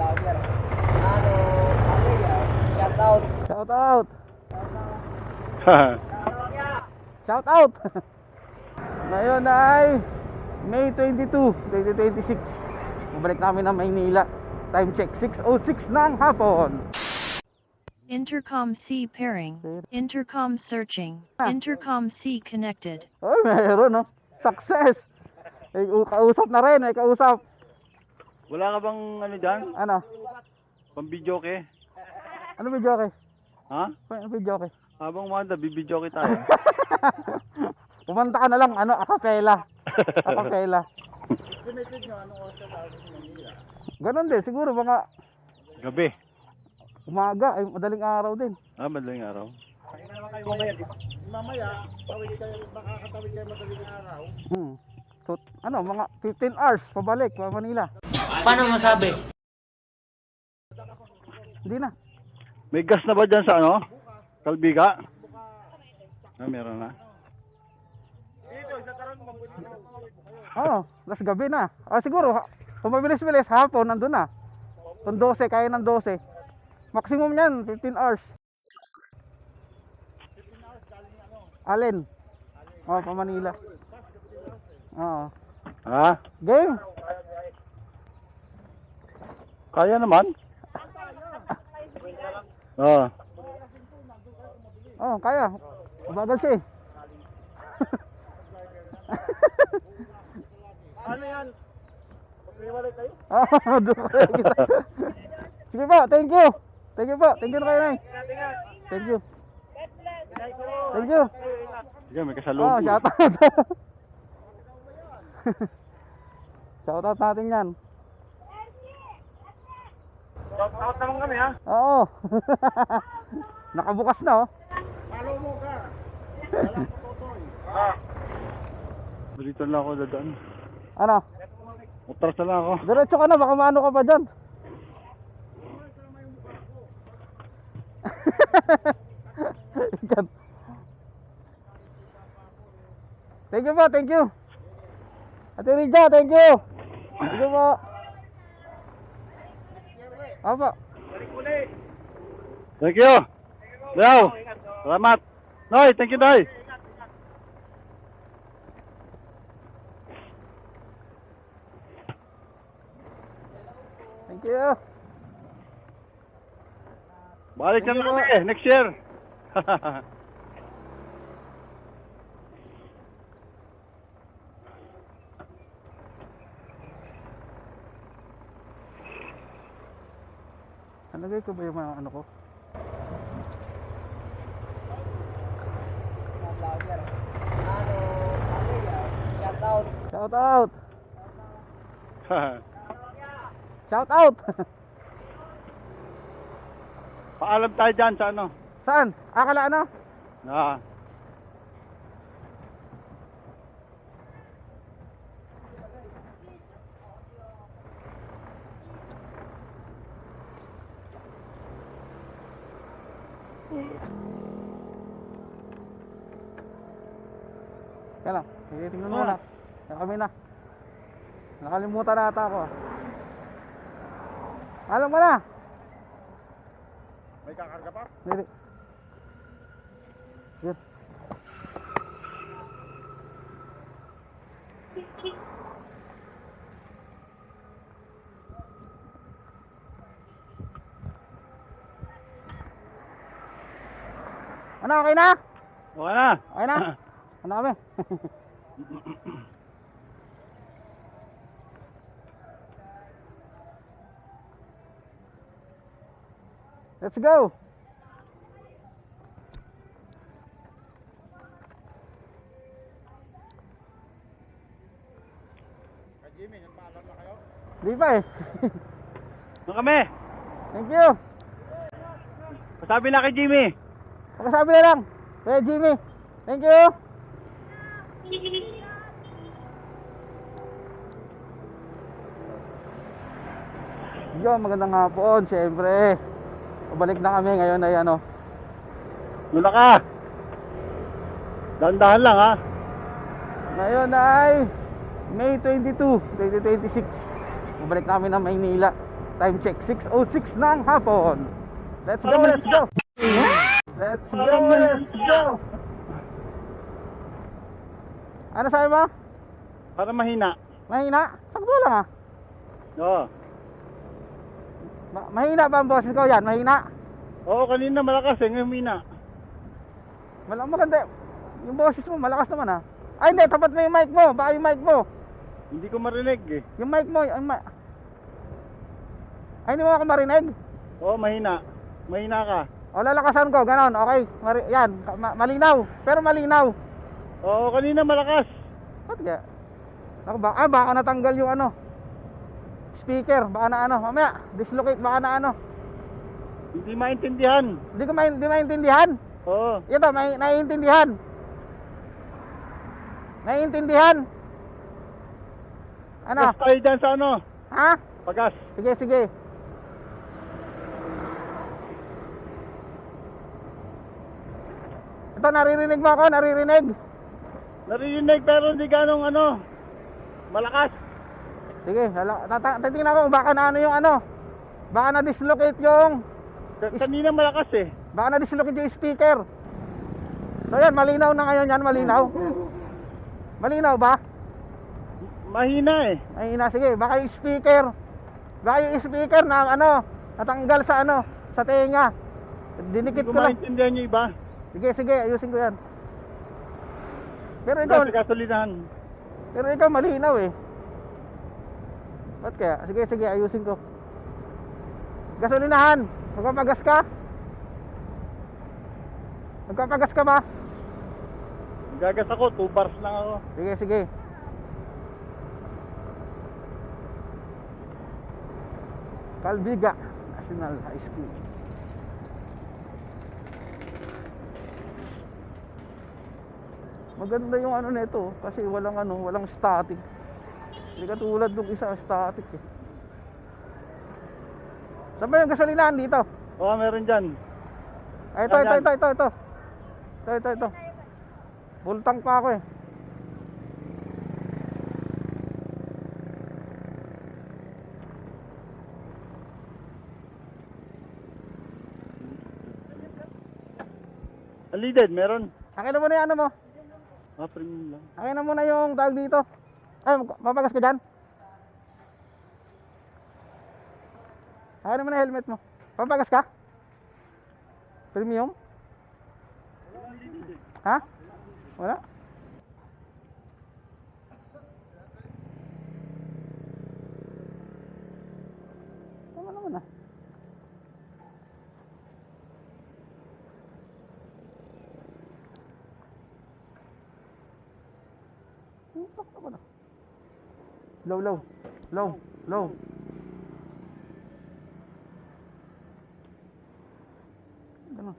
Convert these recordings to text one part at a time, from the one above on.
vlogger. Ano, sabi niya, shout out. Shout out. Shout out. Ngayon ay May 22, 2026. Mabalik namin ng Maynila. Time check 6:06 ng hapon. Intercom C pairing. Intercom searching. Intercom C connected. Oh, meron no. Success. May kausap na rin, may kausap. Wala ka bang ano dyan? Ano? Pang-video ke? Ano video kay? Ha? Ano video kay? Habang manda, bibidyo ke tayo. Pumunta ka na lang, ano, acapella. Acapella. Ganon din, siguro mga Gabi. umaga, ay madaling araw din. Ah, madaling araw. So, ano, mga 15 hours pabalik pa Manila. Paano masabi? Hindi na. May gas na ba dyan sa ano? Kalbiga? Ah, meron na. Oo, tas gabi na. Ah, siguro, kung mabilis-bilis, hapon, nandun na. Kung 12, kaya ng 12. Maximum yan, 15 hours. Alin? Oo, pa Manila. Oo. Ha? Game? Kaya naman. Oo. Oo, kaya. Mabagal siya eh. Ano yan? Pagkaiwalay kayo? Oo, doon kaya kita. Sige po, thank you. Thank you po, thank you na kayo, Nay. Thank you. Thank you. Sige, may Oh, kasalubong. shout out. Shout out natin yan. Shout out naman kami ha. Oo. Nakabukas na oh. Dito lang ako dadaan. Ano? Utras na lang ako. Diretso ka na, baka maano ka pa dyan. Yan. Thank you po, thank you. Ate Rija, thank you. Thank you po. Apa? Thank you. Leo. Salamat. Noy, thank you, Noy. Thank you. Balik Thank na you po. kami next year. Nalagay ko ba yung mga ano ko? Vlogger. Ano, sabi niya, shout out. Shout out. Shout out. Paalam tayo dyan sa ano. Saan? Akala ano? Ah. Kaya lang, tingnan muna. Kami na. Nakalimutan na ata ako. Alam mo na. May kakarga pa? Hindi. Yun. Ano, okay na? Okay na. Okay na? Ano kami? Let's go! Di pa eh. Ano kami? Thank you! Pasabi na kay Jimmy. Pagkasabi na lang. Kaya Jimmy. Thank you! Yo, magandang hapon, syempre. Pabalik na kami ngayon ay ano. Lula ka. Dahan-dahan lang ha. Ngayon ay May 22, 2026. Pabalik namin ng Maynila. Time check, 6:06 ng hapon. Let's go, let's go. Let's go, let's go. Ano sabi mo? Para mahina. Mahina? Sakto lang ah. Oo. Mahina ba ang boses ko yan? Mahina? Oo, kanina malakas eh, ngayon humina. Maganda. Yung boses mo, malakas naman ah. Ay hindi, tapat mo yung mic mo. Baka yung mic mo. Hindi ko marinig eh. Yung mic mo, ay hindi mo ako marinig? Oo, mahina. Mahina ka. O lalakasan ko, ganon, okay. Yan, malinaw. Pero malinaw. Oo, kanina malakas. Ba't kaya? Ako baka natanggal yung ano speaker, baka na ano, mamaya dislocate, baka na ano. Hindi maintindihan. Hindi maintindihan. Oo. Ito, may naiintindihan. Naiintindihan. Ano? Pagas tayo dyan sa ano? Ha? Pagas. Sige, sige. Ito, naririnig mo ako, naririnig. Naririnig pero hindi ganong ano. Malakas. Sige, titingnan ko kung baka na ano yung ano. Baka na dislocate yung Kanina malakas eh. baka na dislocate yung speaker. So yan, malinaw na ngayon yan, malinaw. Malinaw ba? Mahina eh. Ay na, sige, baka yung speaker na ano, natanggal sa ano, sa tenga. Hindi Dinikit ko ko lang. maintindihan yung iba. Sige, sige, ayusin ko yan. Pero ikaw, Kasi kasulinahan. pero ikaw malinaw eh. Ba't kaya? Sige, sige, ayusin ko. Gasolinahan, magpapagas ka? Magpapagas ka ba? Gagas ako, 2 bars lang ako. Sige, sige. Calviga National High School. Maganda yung ano nito kasi walang static. Hindi katulad ng isa static eh. Saan ba yung gasolinahan dito? Oo, meron dyan. Ay, ito. Ito. Bultang pa ako eh. Unleaded, meron. Akin na muna yung ano mo. Premium lang. Akin na muna yung tawag dito. Ay, mapagas ka dyan. Akin na muna yung helmet mo. Papagas ka? Premium? Ha? Wala? Tama naman ah. Low. Ganun.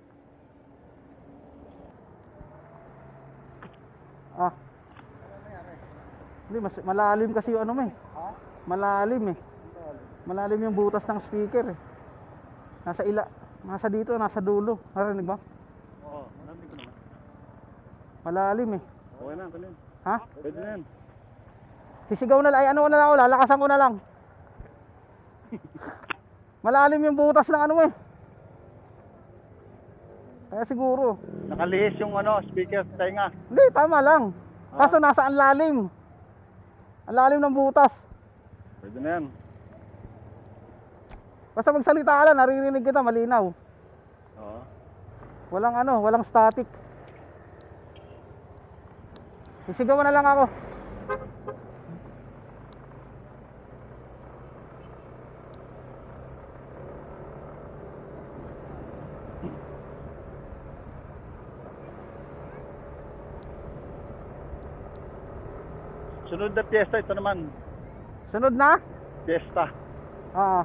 Ah. Hindi, mas malalim kasi yung ano mo eh. Malalim eh. Malalim yung butas ng speaker eh. Nasa dito, nasa dulo. Narinig ba? Oo, narinig ko naman. Malalim eh. Okay na, tuloy. Ha? Pwede na yan. Sisigaw na lang, ay ano ko na lang ako, lalakasan ko na lang. Malalim yung butas ng ano mo eh. Kaya siguro. Nakalihis yung ano, speaker sa tainga. Hindi, tama lang. Kaso nasa ang lalim. Ang lalim ng butas. Pwede na yan. Basta magsalita ka lang, naririnig kita, malinaw. Oo. Walang static. Sisigaw mo na lang ako. Sunod na piyesta, ito naman. Sunod na? Piyesta. Ah,